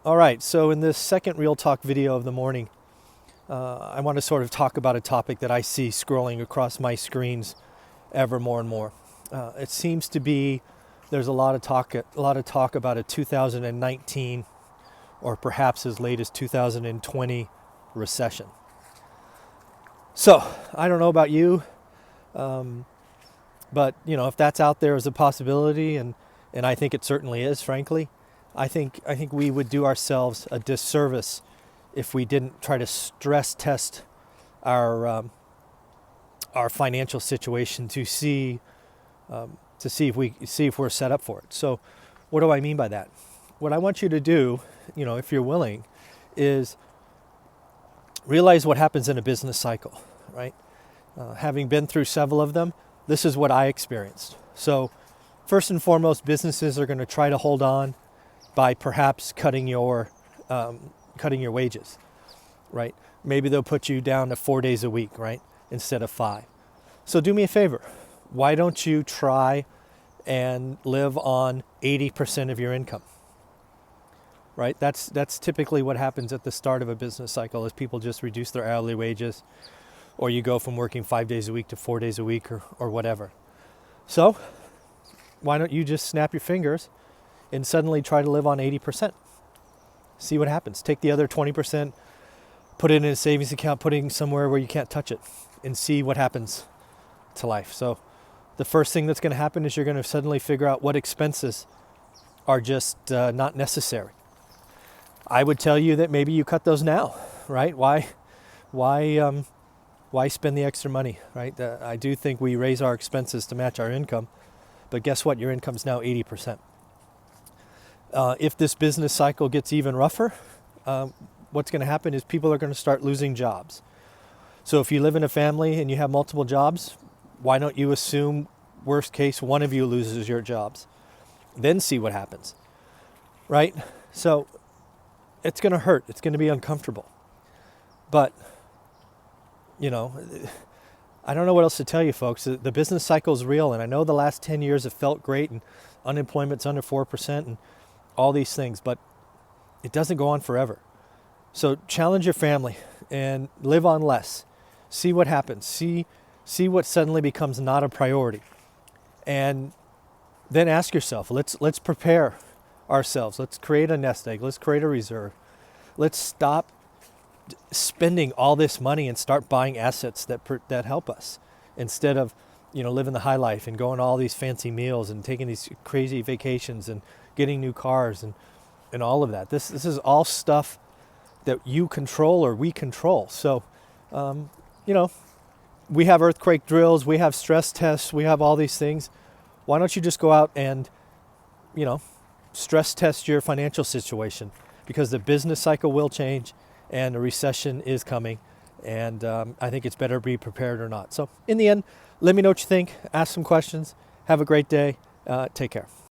All right, so in this second Real Talk video of the morning, I want to sort of talk about a topic that I see scrolling across my screens ever more and more. It seems to be there's a lot of talk about a 2019 or perhaps as late as 2020 recession. So I don't know about you, but if that's out there as a possibility, and I think it certainly is, frankly, I think we would do ourselves a disservice if we didn't try to stress test our financial situation to see if we're set up for it. So, what do I mean by that? What I want you to do, if you're willing, is realize what happens in a business cycle, right? Having been through several of them, this is what I experienced. So, first and foremost, businesses are going to try to hold on by perhaps cutting your wages, right? Maybe they'll put you down to 4 days a week, right, instead of 5. So do me a favor. Why don't you try and live on 80% of your income, right? That's typically what happens at the start of a business cycle, is people just reduce their hourly wages, or you go from working 5 days a week to 4 days a week, or whatever. So why don't you just snap your fingers and suddenly try to live on 80%? See what happens. Take the other 20%, put it in a savings account, put it somewhere where you can't touch it, and see what happens to life. So the first thing that's going to happen is you're going to suddenly figure out what expenses are just not necessary. I would tell you that maybe you cut those now, right? Why spend the extra money, right? I do think we raise our expenses to match our income, but guess what? Your income's now 80%. If this business cycle gets even rougher, what's going to happen is people are going to start losing jobs. So if you live in a family and you have multiple jobs, why don't you assume, worst case, one of you loses your jobs? Then see what happens, right? So it's going to hurt. It's going to be uncomfortable. But, I don't know what else to tell you, folks. The business cycle is real, and I know the last 10 years have felt great, and unemployment's under 4%, and all these things, but it doesn't go on forever. So challenge your family and live on less. See what happens. See what suddenly becomes not a priority. And then ask yourself, let's prepare ourselves. Let's create a nest egg. Let's create a reserve. Let's stop spending all this money and start buying assets that help us, instead of living the high life and going to all these fancy meals and taking these crazy vacations and getting new cars and all of that. This is all stuff that you control or we control. So, we have earthquake drills, we have stress tests, we have all these things. Why don't you just go out and, stress test your financial situation? Because the business cycle will change and a recession is coming. And I think it's better to be prepared or not. So in the end, let me know what you think. Ask some questions. Have a great day. Take care.